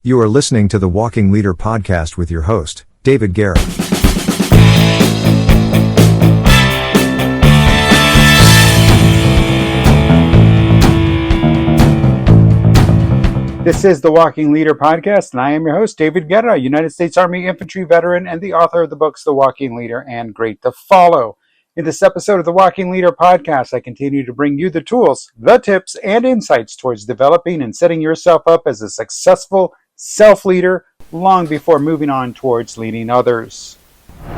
You are listening to the Walking Leader podcast with your host, David Guerra. This is the Walking Leader podcast, and I am your host, David Guerra, United States Army infantry veteran and the author of the books The Walking Leader and Great to Follow. In this episode of the Walking Leader podcast, I continue to bring you the tools, the tips, and insights towards developing and setting yourself up as a successful self-leader long before moving on towards leading others. All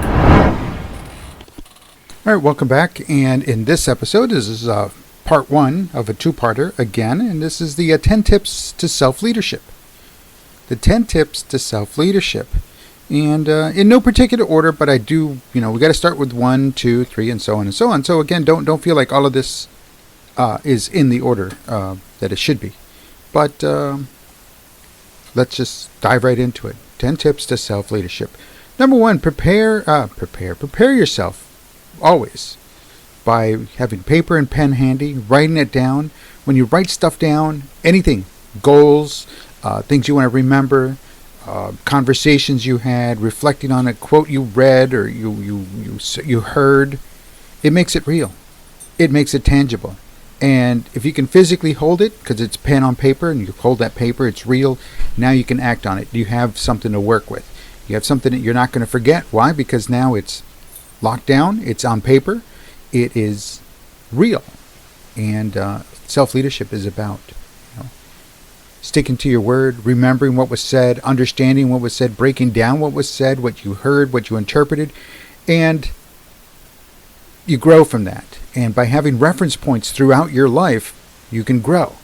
right, welcome back. And in this episode, this is part one of a two-parter again, and this is the 10 tips to self-leadership. The 10 tips to self-leadership. And in no particular order, but I do, we got to start with 1, 2, 3, and so on and so on. So again, don't feel like all of this is in the order that it should be. But let's just dive right into it. 10 tips to self-leadership. Number 1, prepare yourself always by having paper and pen handy, writing it down. When you write stuff down, anything, goals, things you want to remember, conversations you had, reflecting on a quote you read or you heard, it makes it real. It makes it tangible. And if you can physically hold it, because it's pen on paper and you hold that paper, it's real, now you can act on it. You have something to work with. You have something that you're not going to forget. Why? Because now it's locked down, it's on paper, it is real. And self-leadership is about sticking to your word, remembering what was said, understanding what was said, breaking down what was said, what you heard, what you interpreted, and you grow from that. And by having reference points throughout your life, you can grow.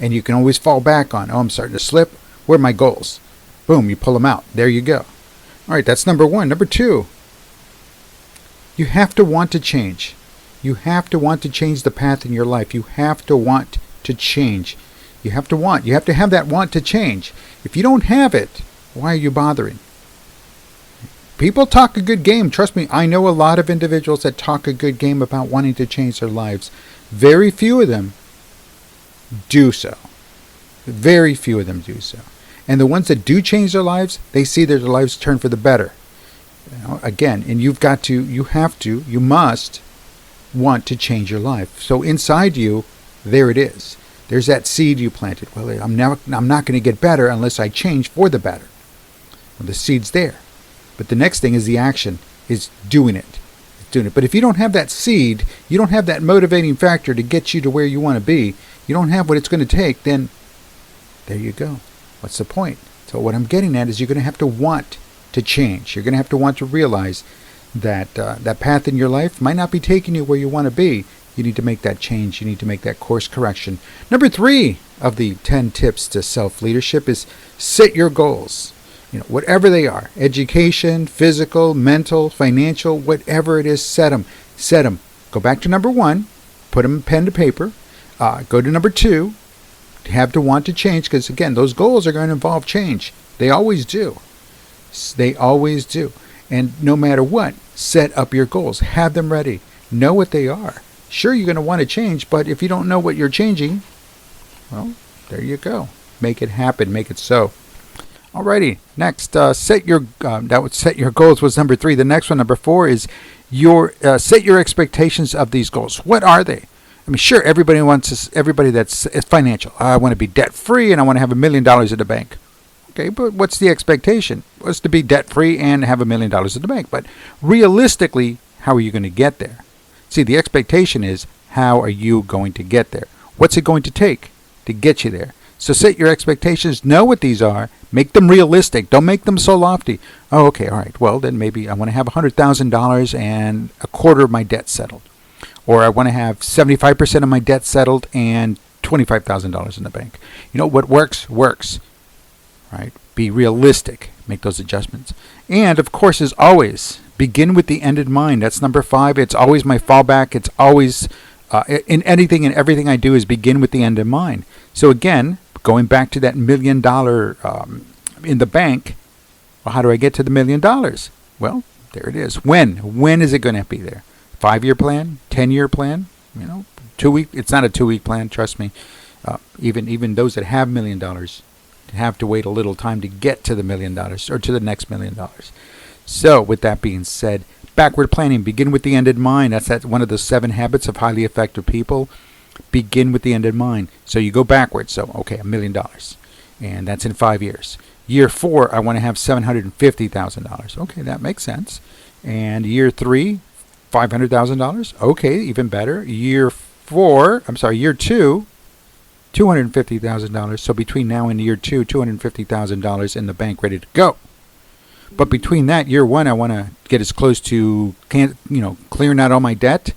And you can always fall back on, I'm starting to slip. Where are my goals? Boom, you pull them out. There you go. All right, that's number 1. Number 2, you have to want to change. You have to want to change the path in your life. You have to want to change. You have to want. You have to have that want to change. If you don't have it, why are you bothering? People talk a good game. Trust me, I know a lot of individuals that talk a good game about wanting to change their lives. Very few of them do so. Very few of them do so. And the ones that do change their lives, they see their lives turn for the better. Again, and you must want to change your life. So inside you, there it is. There's that seed you planted. Well, I'm not going to get better unless I change for the better. Well, the seed's there. But the next thing is the action, is doing it. But if you don't have that seed, you don't have that motivating factor to get you to where you want to be, you don't have what it's going to take, then there you go. What's the point? So what I'm getting at is you're going to have to want to change. You're going to have to want to realize that that path in your life might not be taking you where you want to be. You need to make that change. You need to make that course correction. Number 3 of the 10 tips to self-leadership is set your goals. Whatever they are, education, physical, mental, financial, whatever it is, set them. Set them. Go back to number 1, put them pen to paper. Go to number 2, have to want to change, because again, those goals are going to involve change. They always do. They always do. And no matter what, set up your goals. Have them ready. Know what they are. Sure, you're going to want to change, but if you don't know what you're changing, well, there you go. Make it happen. Make it so. Alrighty, next, set your goals was number 3. The next one, number 4, is set your expectations of these goals. What are they? I mean, sure, everybody that's financial. I want to be debt free and I want to have $1 million in the bank. Okay, but what's the expectation? Well, it's to be debt free and have $1 million in the bank. But realistically, how are you going to get there? See, the expectation is, how are you going to get there? What's it going to take to get you there? So set your expectations, know what these are, make them realistic. Don't make them so lofty. Oh, okay, all right. Well, then maybe I want to have $100,000 and a quarter of my debt settled. Or I want to have 75% of my debt settled and $25,000 in the bank. What works, right? Be realistic. Make those adjustments. And, of course, as always, begin with the end in mind. That's number 5. It's always my fallback. It's always, in anything and everything I do, is begin with the end in mind. So, again, going back to that $1 million in the bank, well, how do I get to the $1 million? Well, there it is. When is it going to be there? 5-year plan? 10-year plan? 2 week? It's not a 2-week plan, trust me. Even those that have $1 million have to wait a little time to get to the $1 million or to the next $1 million. So with that being said, backward planning, begin with the end in mind. That's one of the 7 habits of highly effective people. Begin with the end in mind. So you go backwards. So, okay, $1 million. And that's in 5 years. Year 4, I want to have $750,000. Okay, that makes sense. And year 3, $500,000. Okay, even better. Year 2, $250,000. So between now and year 2, $250,000 in the bank, ready to go. But between that, year 1, I want to get as close to clearing out all my debt,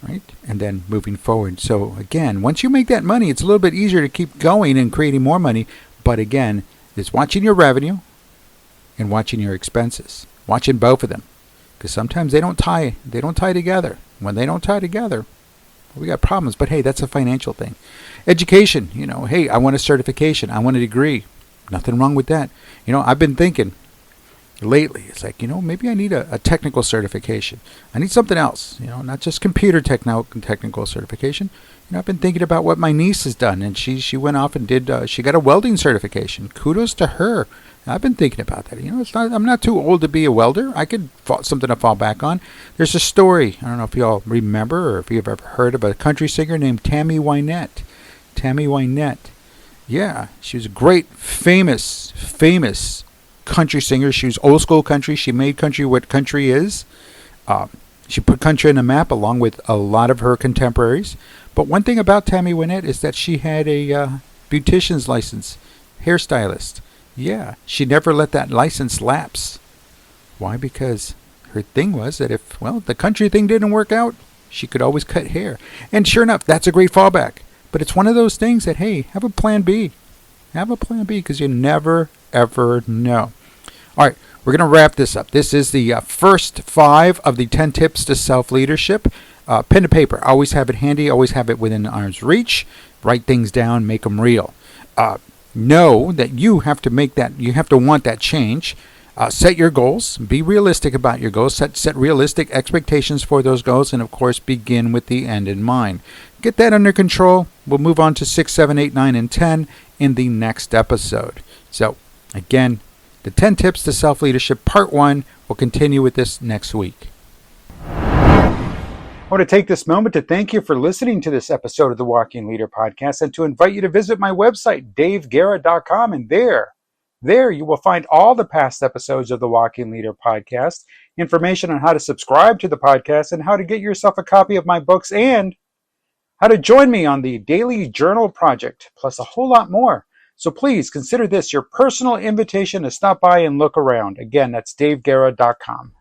right? And then moving forward. So again, once you make that money, it's a little bit easier to keep going and creating more money. But again, it's watching your revenue and watching your expenses, watching both of them, because sometimes they don't tie together. When they don't tie together, we got problems. But hey, that's a financial thing. Education, hey, I want a certification, I want a degree. Nothing wrong with that. I've been thinking lately, it's like, maybe I need a technical certification. I need something else, not just computer technical certification. I've been thinking about what my niece has done, and she went off and did, she got a welding certification. Kudos to her. I've been thinking about that. I'm not too old to be a welder. I could something to fall back on. There's a story, I don't know if you all remember or if you've ever heard of a country singer named Tammy Wynette. Tammy Wynette. Yeah, she was a great, famous country singer. She was old school country. She made country what country is. She put country on the map along with a lot of her contemporaries. But one thing about Tammy Wynette is that she had a beautician's license, hairstylist. Yeah, she never let that license lapse. Why? Because her thing was that if, the country thing didn't work out, she could always cut hair. And sure enough, that's a great fallback. But it's one of those things that, hey, have a plan B. Have a plan B, because you never, ever know. All right, we're going to wrap this up. This is the first 5 of the 10 tips to self-leadership. Pen and paper. Always have it handy. Always have it within arm's reach. Write things down. Make them real. Know that you have to make that. You have to want that change. Set your goals. Be realistic about your goals. Set realistic expectations for those goals. And, of course, begin with the end in mind. Get that under control. We'll move on to 6, 7, 8, 9, and 10 in the next episode. So, again, the 10 tips to self-leadership, part 1. We'll continue with this next week. I want to take this moment to thank you for listening to this episode of the Walking Leader Podcast and to invite you to visit my website, daveguerra.com. And there you will find all the past episodes of the Walking Leader Podcast, information on how to subscribe to the podcast and how to get yourself a copy of my books and how to join me on the Daily Journal Project, plus a whole lot more. So please consider this your personal invitation to stop by and look around. Again, that's daveguerra.com.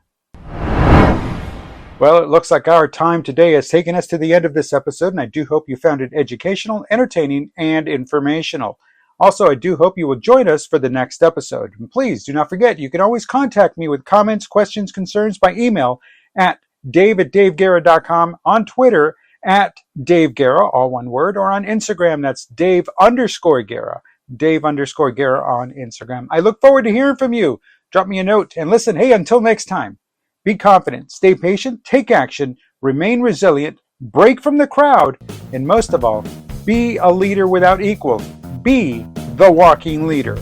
Well, it looks like our time today has taken us to the end of this episode, and I do hope you found it educational, entertaining, and informational. Also, I do hope you will join us for the next episode. And please do not forget, you can always contact me with comments, questions, concerns by email at dave@daveguerra.com, on Twitter at daveguerra, all one word, or on Instagram, that's Dave_Guerra, Dave_Guerra on Instagram. I look forward to hearing from you. Drop me a note, and listen, hey, until next time, be confident, stay patient, take action, remain resilient, break from the crowd, and most of all, be a leader without equal. Be the walking leader.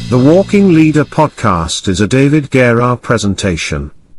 The Walking Leader Podcast is a David Guerra presentation.